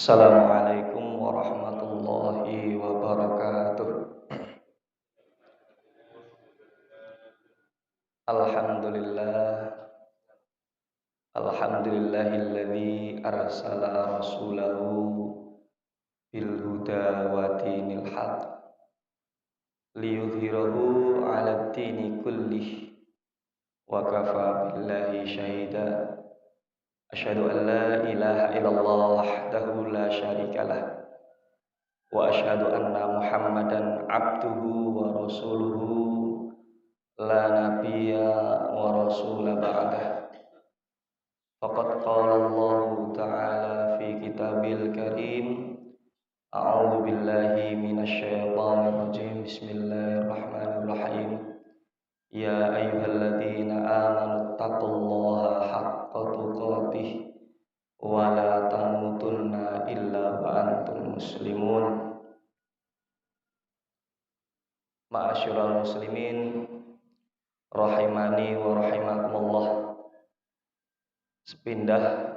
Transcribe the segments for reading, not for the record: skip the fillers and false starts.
Assalamualaikum warahmatullahi wabarakatuh. Alhamdulillah, alhamdulillahilladzi arsala rasulahu bil huda wa dinil haq liyudhhirahu 'alad dini kullih wa kafa billahi syahida. Asyhadu an la ilaha illallah wahdahu la syarikalah wa asyhadu anna Muhammadan abduhu wa rasuluhu la nabiyya wa rasula ba'dah. Faqad qala Allah ta'ala fi kitabil karim. A'udzu billahi minasy syaithanir rajim. Bismillahirrahmanirrahim. Ya ayyuhalladzina amanu taqullaha haqqa tuqatih wa la tamutunna illa wa antum muslimun. Ma'asyiral muslimin rahimani wa rahimakumullah. Sepindah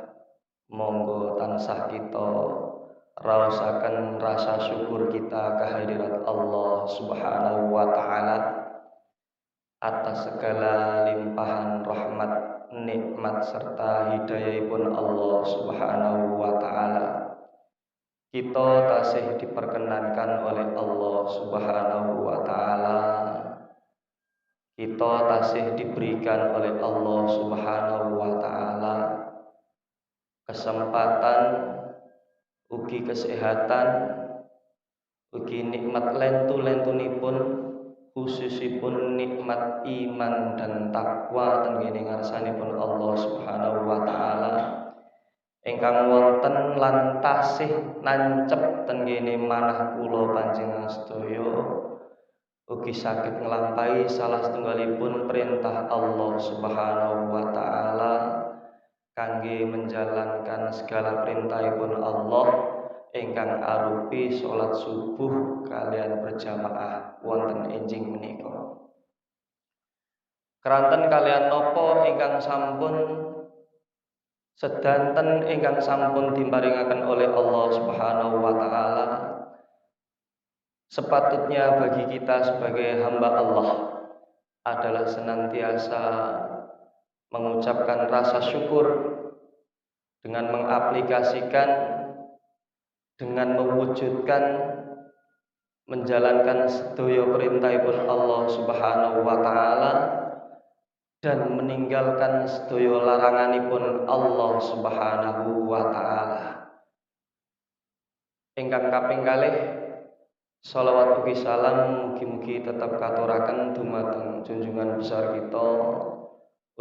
monggo tansah kita raosaken rasa syukur kita kehadirat Allah Subhanahu wa taala atas segala limpahan rahmat, nikmat serta hidayahipun Allah Subhanahu wa taala. Kita tasih diperkenankan oleh Allah Subhanahu wa taala. Kita tasih diberikan oleh Allah Subhanahu wa taala kesempatan, ugi kesehatan, ugi nikmat lentu-lentunipun, khususipun nikmat iman dan takwa tenggene ngarsanipun Allah Subhanahu wa taala ingkang wonten lan tasih nancep tenggene manah kula panjenengan sedaya ugi saged nglampahi salah setunggalipun perintah Allah Subhanahu wa taala kangge menjalankan segala perintahipun Allah ingkang arupi salat subuh kalian berjamaah wonten enjing menika. Keranten kalian napa ingkang sampun sedanten ingkang sampun diparingaken oleh Allah Subhanahu wa taala, sepatutnya bagi kita sebagai hamba Allah adalah senantiasa mengucapkan rasa syukur dengan mengaplikasikan, dengan mewujudkan, menjalankan sedaya perintahipun Allah Subhanahu wa taala dan meninggalkan sedaya laranganipun Allah Subhanahu wa taala. Ingkang kaping kalih shalawat ugi salam mugi-mugi tetap katuraken dumateng junjungan besar kita,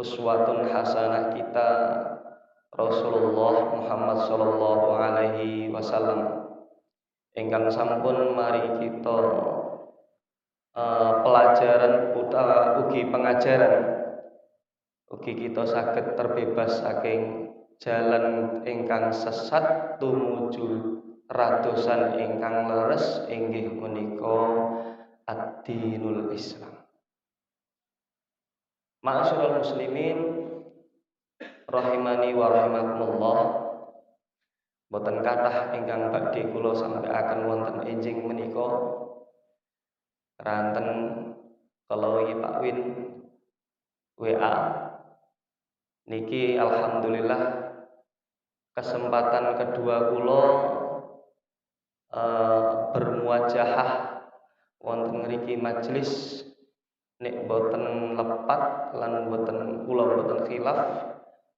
uswatun hasanah kita, Rasulullah Muhammad sallallahu alaihi wasallam ingkang sampun mari kita pelajaran ugi pengajaran ugi kita saged terbebas saking jalan ingkang sesat tumuju radosan ingkang leres inggih menika ad-dinul Islam. Ma'asyiral muslimin rahimani wa rahimakumullah. Boten kathah ingkang badhe kula sampaiaken wonten enjing menika. Ranten kalau Pak Win WA niki alhamdulillah kesempatan kedua kula bermuajahah wonten ngriki majelis nek boten lepat lan boten kula boten khilaf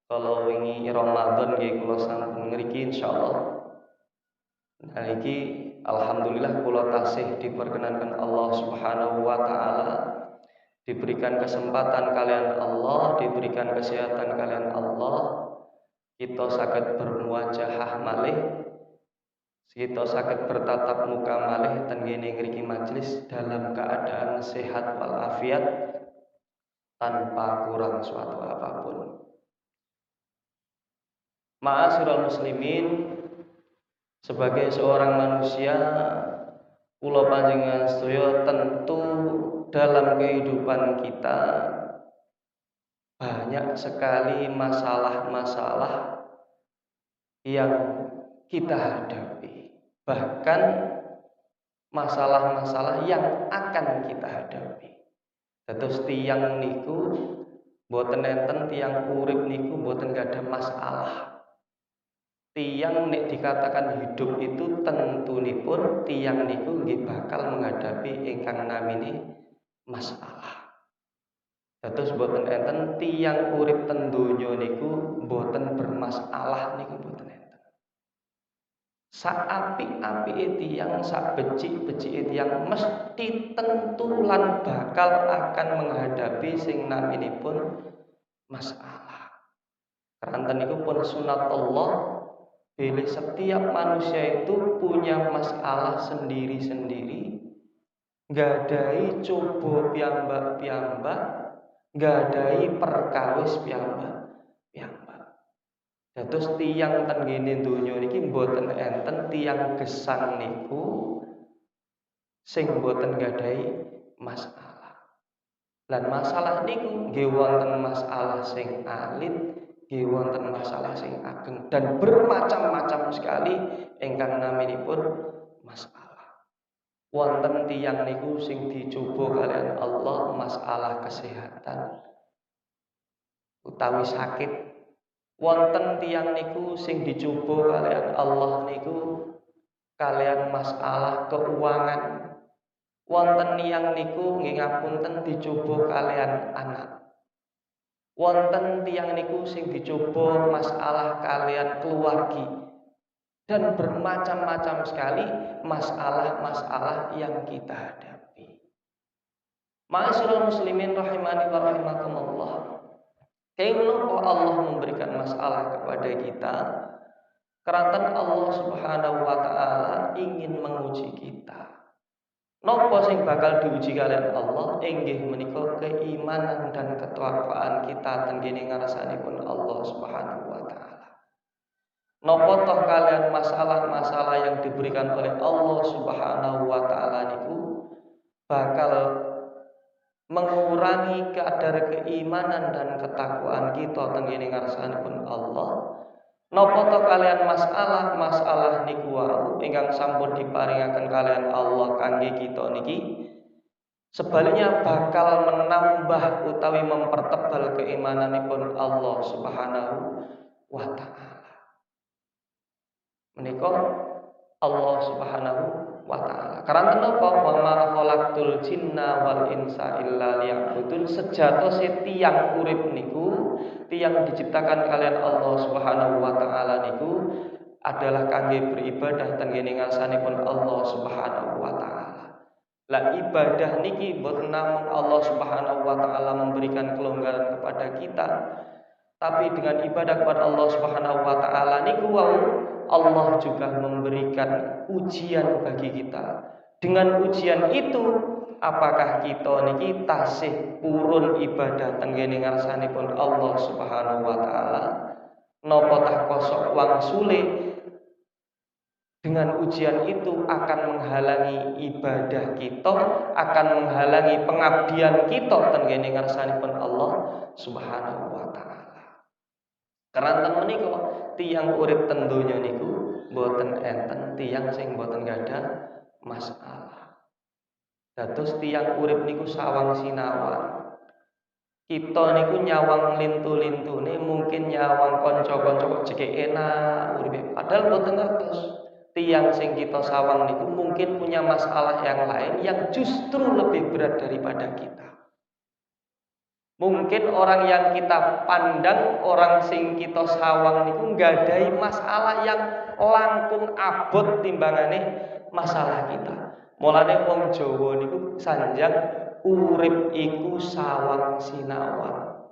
kalau wingi Ramadan nggih kula sampun ngriki insyaallah. Nah iki alhamdulillah kula tasih diperkenankan Allah Subhanahu wa taala, diberikan kesempatan kalian Allah, diberikan kesehatan kalian Allah, kita saged bermuajahah malih, kita saged bertatap muka malih tenggene ngriki majelis dalam keadaan sehat walafiat tanpa kurang suatu apapun. Ma'asyiral muslimin, sebagai seorang manusia kula panjenengan sedaya tentu dalam kehidupan kita banyak sekali masalah-masalah yang kita hadapi, bahkan masalah-masalah yang akan kita hadapi. Dados tiyang niku boten enten tiyang urip niku boten gadah masalah. Tiyang nek dikatakan hidup itu tentunipun tiyang niku nggih bakal menghadapi ingkang namine masalah. Dados boten enten tiyang urip ten donya niku boten bermasalah niku boten enten. Sak apik-apike tiyang, sak becik-becike tiyang mesti tentu lan bakal akan menghadapi sing naminipun masalah. Keranten niku pun sunatullah. Bila setiap manusia itu punya masalah sendiri-sendiri, nggadahi coba piyambak-piyambak, nggadahi perkawis piyambak-piyambak. Dados tiyang ten ngene donya niki mboten enten tiyang gesang niku sing mboten nggadahi masalah. Lan masalah niku nggih wonten masalah sing alit, nggih wonten masalah sing ageng dan bermacam-macam sekali ingkang naminipun masalah. Wonten tiyang niku sing dicoba kalian Allah masalah kesehatan utawi sakit. Wonten tiyang niku sing dicoba kalian Allah niku kalian masalah keuangan. Wonten tiyang niku nggih ngapunten dicoba kalian anak. Wonten tiyang niku sing dicoba masalah kalian keluargi dan bermacam-macam sekali masalah-masalah yang kita hadapi. Ma'asyiral muslimin rahimani wa rahimakumullah. Kenapa Allah memberikan masalah kepada kita? Karena Allah Subhanahu wa taala ingin menguji kita. Napa sing bakal diuji kalian Allah inggih menika keimanan dan ketakwaan kita tenggene ngarsanipun Allah Subhanahu wa taala. Napa toh kalian masalah-masalah yang diberikan oleh Allah Subhanahu wa taala niku bakal mengurangi kadar keimanan dan ketakwaan kita tenggene ngarsanipun Allah. Napa to kalian masalah niku wau ingkang sampun diparingaken kalian Allah kangge kita niki sebaliknya bakal menambah utawi mempertebal keimananipun Allah Subhanahu wa taala. Menika Allah Subhanahu wa taala. Karena napa wa ma khalaqtul jinna wal insa illa liya'budun, sejatose tiyang urip niku, tiyang diciptakan kalian Allah Subhanahu wa taala niku adalah kangge beribadah tenggene ngarsanipun Allah Subhanahu wa taala. Lah ibadah niki boten namung Allah Subhanahu wa taala memberikan kelonggaran kepada kita, tapi dengan ibadah kepada Allah Subhanahu wa taala niku wau Allah juga memberikan ujian bagi kita. Dengan ujian itu, apakah kita niki tasih purun ibadah tenggene ngarsanipun Allah Subhanahu wa taala? Napa tah kosok wangsule dengan ujian itu akan menghalangi ibadah kita, akan menghalangi pengabdian kita tenggene ngarsanipun Allah Subhanahu wa taala. Karena menika tiyang urip ten donya niku boten enten tiyang sing boten gadah masalah. Dados tiyang urip niku sawang sinawang. Kita niku nyawang lintu-lintune mungkin nyawang kanca-kanca kok jeke enak uripe. Padahal boten ngertos. Tiyang sing kita sawang niku mungkin punya masalah yang lain yang justru lebih berat daripada kita. Mungkin orang yang kita pandang, orang sing kita sawang niku nggadahi masalah yang langkung abot timbangane masalah kita. Mulane wong Jawa niku sanjang urip iku sawang sinawang.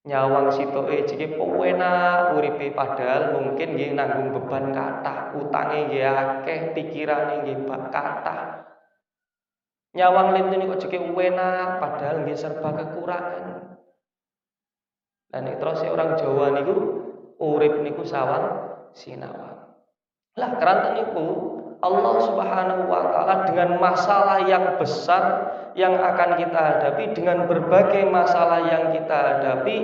Nyawang sitoke jeke penak uripe padahal mungkin nggih nanggung beban kathah, utange nggih akeh, pikirane nggih kathah. Nyawang lintune kok jeke enak padahal nggih serba kekurangan. Dan terus orang Jawa niku urip niku sawang sinawang. Lah keranten niku Allah Subhanahu wa taala dengan masalah yang besar yang akan kita hadapi, dengan berbagai masalah yang kita hadapi,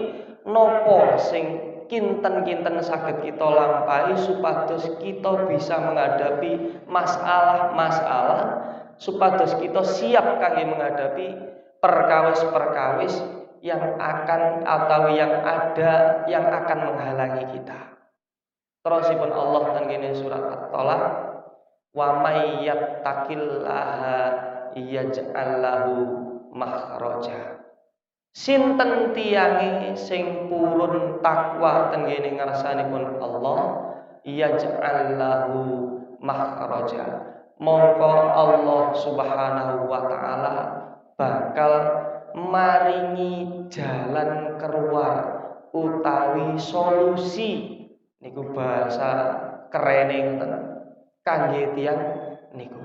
nopo sing kinten-kinten saged kita lampahi supados kita bisa menghadapi masalah-masalah, supados kita siap kangge menghadapi perkawis-perkawis yang akan atau yang ada yang akan menghalangi kita. Terusipun Allah teng surat At-Thalaq, wa may yattaqillaha yaj'al lahu makhraja. Sinten tiyange sing purun takwa tenggene ngarsanipun Allah, yaj'al lahu makhraja. Mongko Allah Subhanahu wa taala bakal maringi jalan keluar utawi solusi niku bahasa kerene ngoten kangge tiyang niku.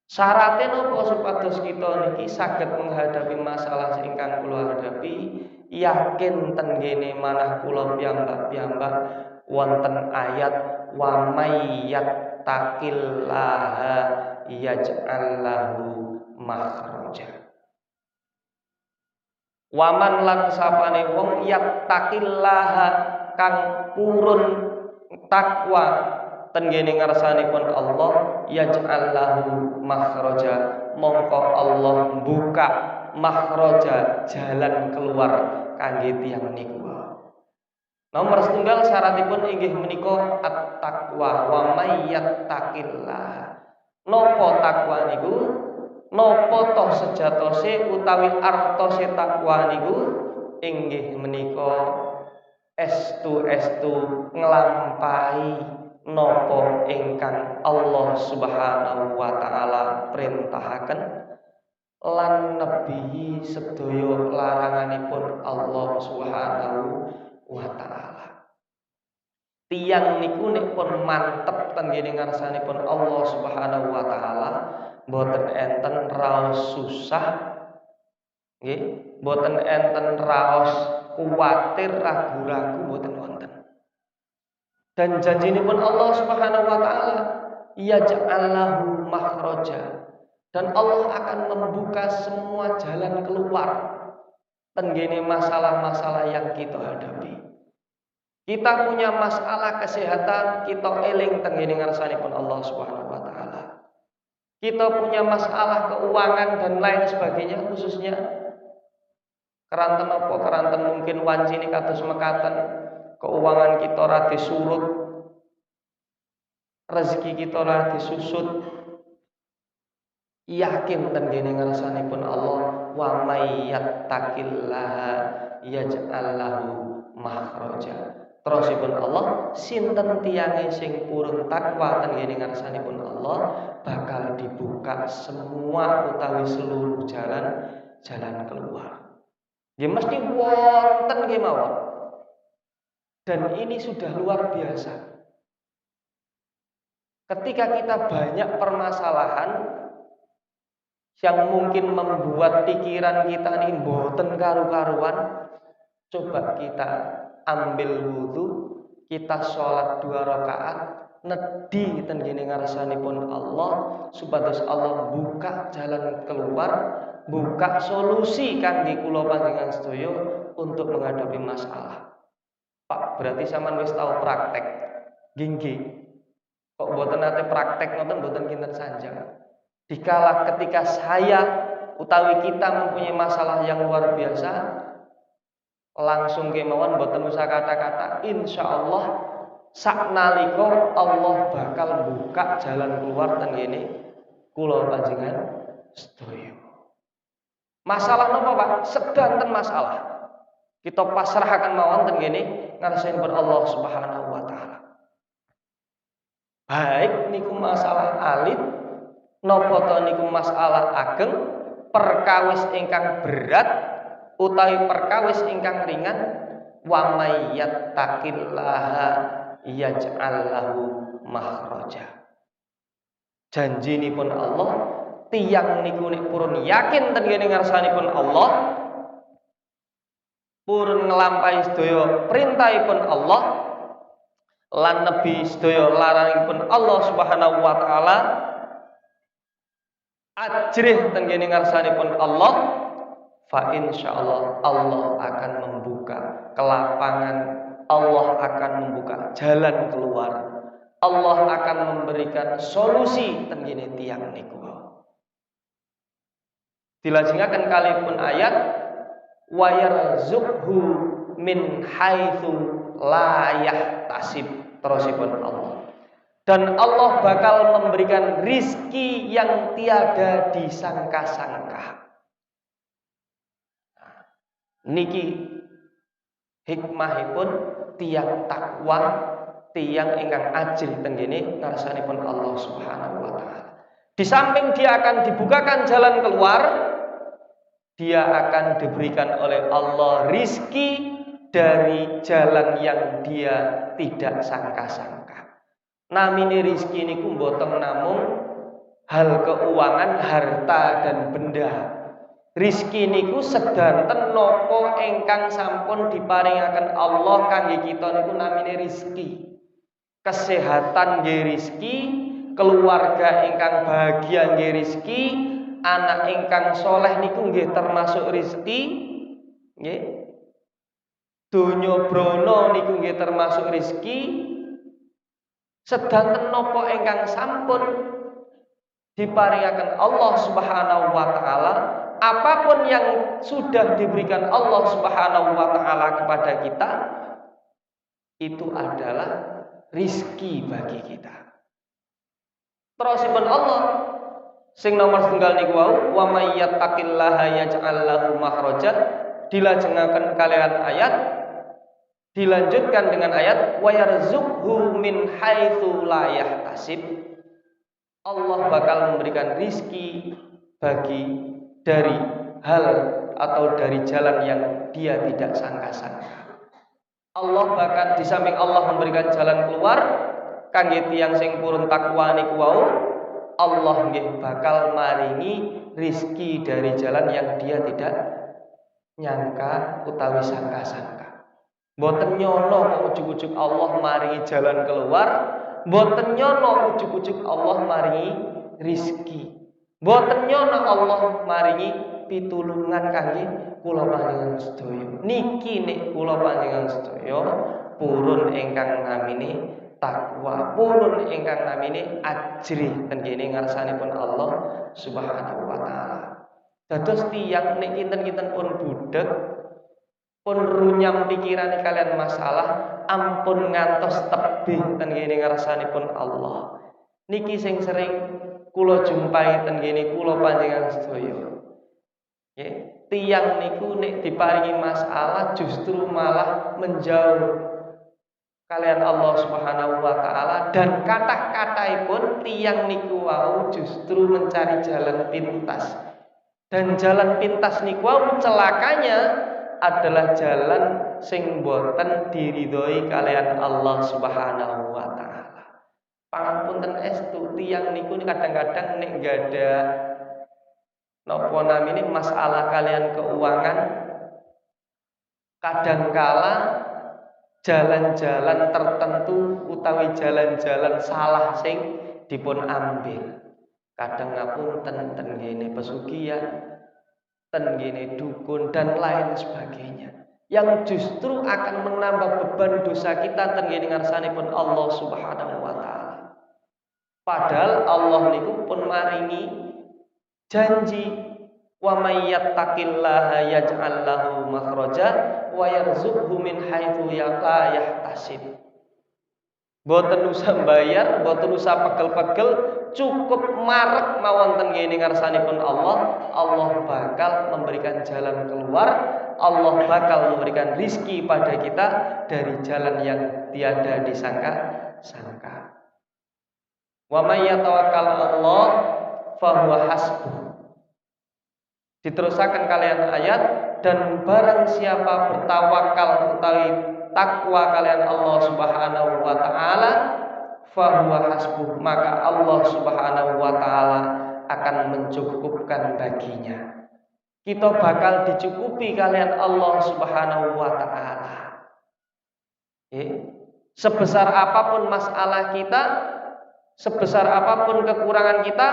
Syaratnya nopo supados kita niki saged menghadapi masalah ingkang kula hadapi, yakin tenggene manah kula piyambak-piyambak wonten ayat wa may yattaqillaha yaj'al lahu makhraja. Waman lan sapane wong yattaqillaha kang purun takwa tenggene ngarsanipun Allah, yaj'al lahu makhraja, mongko Allah buka makhraja jalan keluar kangge tiyang niku. Nomor setunggal syaratipun inggih menika at-taqwa wa may yattaqillah. Napa takwa niku? Napa toh sejatose utawi artose takwa niku? Inggih menika estu nglampahi nopo ingkang Allah Subhanahu wa taala perintahaken lan nebihi sedaya laranganipun Allah Subhanahu wa taala. Tiyang niku nek pun mantep tenggene ngarsanipun Allah Subhanahu wa taala, boten enten raos susah, nggih, boten enten raos kuwatir ragu-ragu boten wonten. Dan janjinipun Allah Subhanahu wa taala, yaj'al lahu makhraja. Dan Allah akan membuka semua jalan keluar tenggene masalah-masalah yang kita hadapi. Kita punya masalah kesehatan, kita eling tenggene ngarsanipun Allah Subhanahu wa taala. Kita punya masalah keuangan dan lain sebagainya, khususnya keranten apa keranten mungkin wancine kados mekaten, keuangan kita ora disurut, rezeki kita ora disusut, yakin tenggene ngarsanipun Allah, wa may yattaqillaha yaj'al lahu makhraja. Terusipun Allah, sinten tiyange sing purun takwa tenggene ngarsanipun Allah, bakal dibuka semua utawi seluruh jalan keluar. Nggih mesti wonten nggih mawon. Dan ini sudah luar biasa. Ketika kita banyak permasalahan yang mungkin membuat pikiran kita ini mboten karu-karuan, coba kita ambil wudu, kita sholat 2 rakaat, nedhi tenggene ngarsanipun Allah, supados Allah buka jalan keluar, buka solusi kangge kula panjenengan sedaya untuk menghadapi masalah. Pak, berarti sampean wis tau praktek. Nggih. Kok mboten nate praktek ngoten mboten kinten sanjang. Dikala ketika saya utawi kita mempunyai masalah yang luar biasa, langsung kemawon mboten usah kata-kata, insyaallah saknalika Allah bakal buka jalan keluar tenggene kula panjenengan sedaya. Masalah napa, Pak? Sedanten masalah. Kita pasrahaken mawon tenggene ngarsanipun Allah Subhanahu wa taala. Baik niku masalah alit napa to niku masalah ageng, perkawis ingkang berat utawi perkawis ingkang ringan, wa may yattaqillaha yaj'al lahu makhraja. Janjinipun Allah, tiyang niku nek purun yakin tenggene ngarsanipun Allah, purun nglampahi sedaya perintahipun Allah lan nebi sedaya laranganipun Allah Subhanahu wa taala, ajrih tenggene ngarsanipun Allah, fa insyaallah Allah akan membuka kelapangan Allah akan membuka jalan keluar. Allah akan memberikan solusi tenggene tiang niku. Dilajengaken kalipun ayat wa yarzuqhu min haitsu la yahtasib, terusipun Allah. Dan Allah bakal memberikan rizki yang tiada disangka-sangka. Niki hikmahipun tiang takwa, tiang ingkang ajil tenggene ngarsanipun Allah Subhanahu wa taala. Di samping dia akan dibukakan jalan keluar, dia akan diberikan oleh Allah rizki dari jalan yang dia tidak sangka-sangka. Namine rizki niku mboten namung hal keuangan, harta dan benda. Rizki niku sedanten napa ingkang sampun diparingaken Allah kangge kita niku namine rizki. Kesehatan nggih rizki, keluarga ingkang bahagia nggih rizki, anak ingkang soleh niku nggih termasuk rizki, nggih. Donya brana niku nggih termasuk rizki. Sedanten napa ingkang sampun diparingaken Allah Subhanahu wa taala, apapun yang sudah diberikan Allah Subhanahu wa taala kepada kita, itu adalah rizki bagi kita. Terusipun Allah sing nomor setunggal niku wau, wa may yattaqillaha yaj'al lahu makhrajan, dilajengaken kalian ayat, dilanjutkan dengan ayat wa yarzuqhu min haitsu la yahtasib. Allah bakal memberikan rizki bagi dari hal atau dari jalan yang dia tidak sangka-sangka. Allah bahkan di samping Allah memberikan jalan keluar kangge tiyang sing purun takwa niku wau, Allah nggih bakal maringi rizki dari jalan yang dia tidak nyangka utawi sangka-sangka. Mboten nyono kok ujug-ujug Allah maringi jalan keluar, mboten nyono ujug-ujug Allah maringi rizki. Mboten nyono Allah maringi pitulungan kangge kula panjenengan sedaya. Niki nek kula panjenengan sedaya purun ingkang namine takwa, purun ingkang namine ajri tenggene ngarsanipun Allah Subhanahu wa taala. Dados tiyang nek kinten-kinten pun budheg, pun runyam pikirane kalian masalah, ampun ngantos tebih tenggene ngarsanipun Allah. Niki sing sering kula jumpai tenggene kula panjenengan sedaya. Nggih, tiyang niku nek diparingi masalah justru malah menjauh kalian Allah Subhanahu wa taala, dan kata-kataipun tiyang niku wau justru mencari jalan pintas. Dan jalan pintas niku wau celakanya adalah jalan sing boten diridhoi kalian Allah Subhanahu wa taala. Pangapunten estu tiyang niku kadang-kadang nek gada napa namine masalah kalian keuangan, kadangkala jalan-jalan tertentu utawi jalan-jalan salah sing dipun ambil. Kadang ngapunten ten ngene pesugihan, ten ngene dukun dan lain sebagainya, yang justru akan menambah beban dosa kita ten ngene ngarsanipun Allah Subhanahu wa taala. Padahal Allah niku pun maringi janji, wa may yattaqillaha yaj'al lahu makhraja wa yarzuqhu min haitsu la yahtasib. Boten usah bayar, boten usah pegel-pegel, cukup marek mawon ten ngene ngarsanipun Allah, Allah bakal memberikan jalan keluar, Allah bakal memberikan rizki pada kita dari jalan yang tiada disangka-sangka. Wa may yatawakkal 'Allah fahuwa hasbuh. Diterusaken kalian ayat, dan barang siapa bertawakal utawi takwa kalian Allah Subhanahu wa taala, fahuwa hasbuh, maka Allah Subhanahu wa taala akan mencukupkan baginya. Kita bakal dicukupi kalian Allah Subhanahu wa taala. Sebesar apapun masalah kita, sebesar apapun kekurangan kita,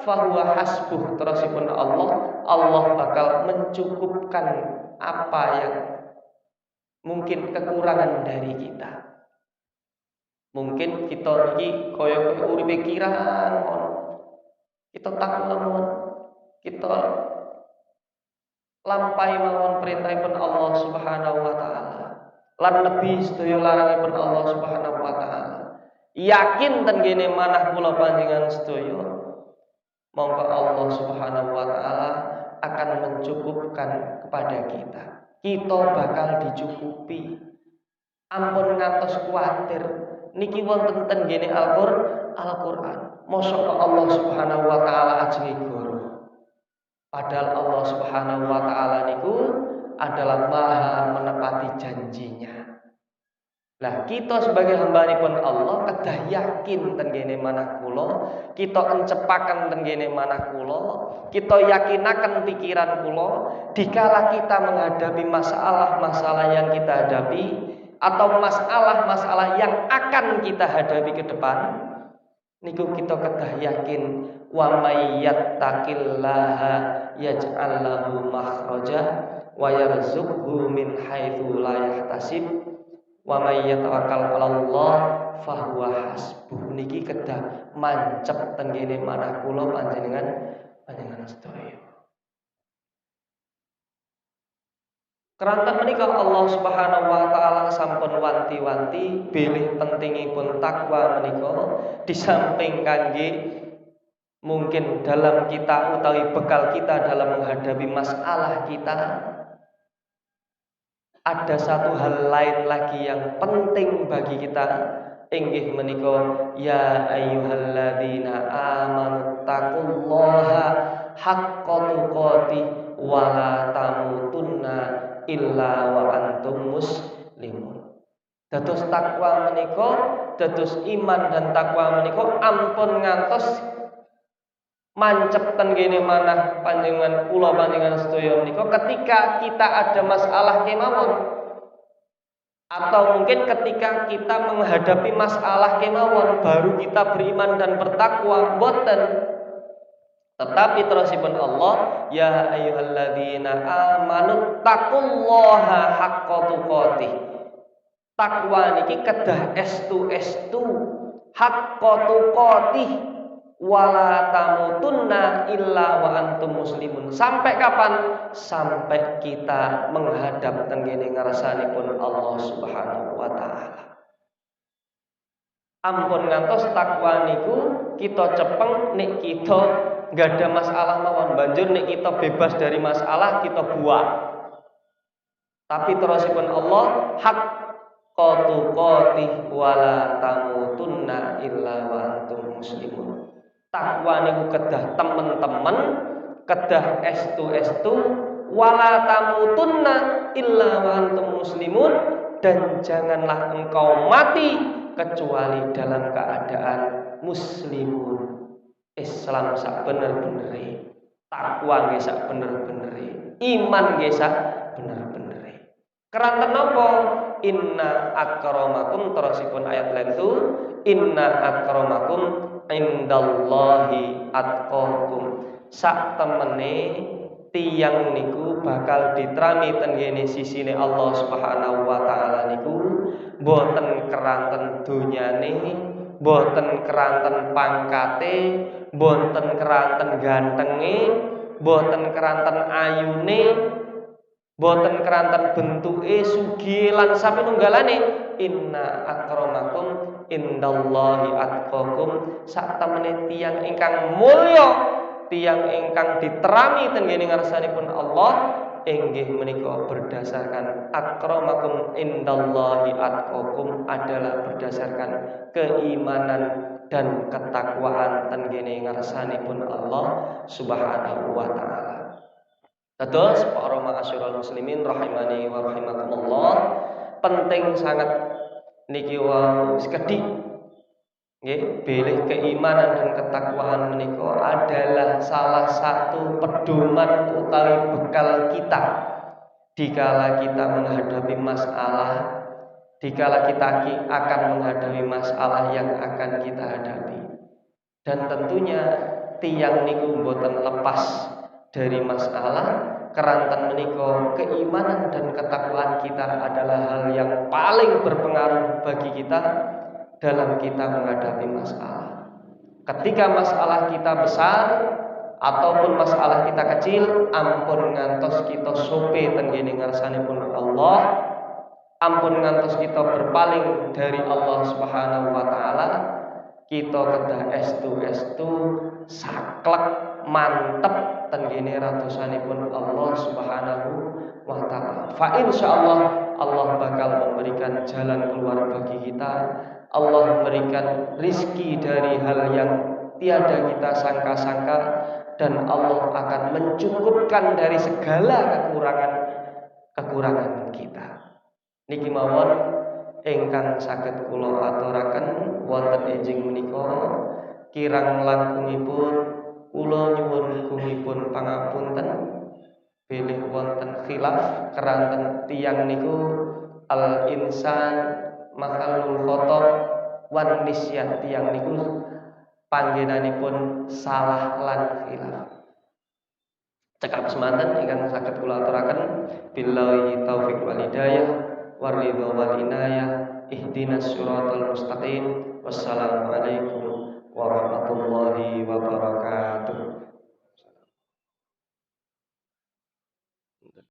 fahuwa hasbuh, terusipun Allah bakal mencukupkan apa yang mungkin kekurangan dari kita. Mungkin kita iki kaya uripe kirang ngono. Kita takwa mawon, kita lampahi mawon perintahipun Allah Subhanahu wa taala. Lan nebi sedaya larangipun Allah Subhanahu wa taala. Yakin ten kene manah kula panjenengan sedaya, monggo Allah Subhanahu wa taala akan mencukupkan kepada kita. Kita bakal dicukupi. Ampun ngantos kuwatir niki wonten ten kene Al-Qur'an. Mosok Allah Subhanahu wa taala ajeng goro. Padahal Allah Subhanahu wa taala niku adalah Maha menepati janjinya. Lah kita sebagai hambanipun Allah kedah yakin ten kene manah kula, kita encepaken ten kene manah kula, kita yakinaken pikiran kula dikala kita menghadapi masalah-masalah yang kita hadapi atau masalah-masalah yang akan kita hadapi ke depan, niku kita kedah yakin wa may yattaqillaha yaj'al lahu makhraja wa yarzuqhu min haitsu la yahtasib wa may yatawakkal 'alallah fahuwa hasbuh. Niki kedah mancep ten kene manah kula panjenengan sedaya. Keranten menika Allah Subhanahu wa taala sampun wanti-wanti bilih pentingipun takwa menika di samping kangge mungkin dalam kita utawi bekal kita dalam menghadapi masalah kita, ada satu hal lain lagi yang penting bagi kita, inggih menika ya ayyuhalladzina amanu taqullaha haqqa tuqatih wa la tamutunna illa wa antum muslimun. Dados takwa menika, dados iman dan takwa menika ampun ngantos mancep ten kene manah panjenengan kula panjenengan sedaya menika ketika kita ada masalah kemawon, atau mungkin ketika kita menghadapi masalah kemawon baru kita beriman dan bertakwa, boten. Tetapi terusipun Allah ya ayyuhalladzina amanu taqullaha haqqa tuqatih. Takwa niki kedah estu haqqa tuqatih wala tamutunna illa wa antum muslimun. Sampai kapan? Sampai kita menghadap tengene ngarsanipun Allah Subhanahu wa taala. Ampun ngantos takwa niku kita cepeng nek kita enggak ada masalah mawon, banjur nek kita bebas dari masalah kita buang. Tapi terusipun Allah haqqa tuqatih wala tamutunna illa wa antum muslimun. Takwa niku kedah temen-temen, kedah estu wala tamutunna illa wa antum muslimun, dan janganlah engkau mati kecuali dalam keadaan muslimun. Islam sak bener-benere, takwa nggih sak bener-benere, iman nggih sak bener-benere. Keranten napa? Inna akramakum, terusipun ayat lain tu, inna akramakum indallahi atqakum. Sak temene tiyang niku bakal diterami ten ngene sisine Allah Subhanahu wa taala niku boten keranten donyane, boten keranten pangkate, boten keranten gantenge, boten keranten ayune, boten keranten bentuke, sugih lan sapanunggalane. Inna akramakum indallahi atqakum. Sak temene tiyang ingkang mulya, tiyang ingkang diterami ten ngene ngarsanipun Allah, inggih menika berdasarkan akramakum indallahi atqakum adalah berdasarkan keimanan dan ketakwaan ten kene ngarsanipun Allah Subhanahu wa taala. Terus para ma'asyiral muslimin rahimani wa rahimakumullah, penting sangat niki wau sekedhik nggih, bilih keimanan dan ketakwaan menika adalah salah satu pedoman utawi bekal kita dikala kita menghadapi masalah, dikala kita akan menghadapi masalah yang akan kita hadapi. Dan tentunya tiyang niku mboten lepas dari masalah, keranten menika keimanan dan ketakwaan kita adalah hal yang paling berpengaruh bagi kita dalam kita menghadapi masalah. Ketika masalah kita besar ataupun masalah kita kecil, ampun ngantos kita sope tenggene ngarsanipun Allah, ampun ngantos kita berpaling dari Allah Subhanahu wa taala, kita kedah estu saklek mantep tenggene ratusanipun Allah Subhanahu wa taala. Fa insyaallah Allah bakal memberikan jalan keluar bagi kita. Allah memberikan rizki dari hal yang tiada kita sangka-sangka, dan Allah akan mencukupkan dari segala kekurangan kita. Niki mawon ingkang saged kula aturaken wonten enjing menika, kirang langkungipun kula nyuwun gungipun pangapunten bilih wonten khilaf keranten tiyang niku al insan makhlul khata wan nisyan, tiyang niku panggenanipun salah lan khilaf. Cekap semanten ingkang saged kula aturaken, billahi taufik wal hidayah waridho wal inayah, ihdinas siratal mustaqim. Wassalamualaikum warahmatullahi wabarakatuh.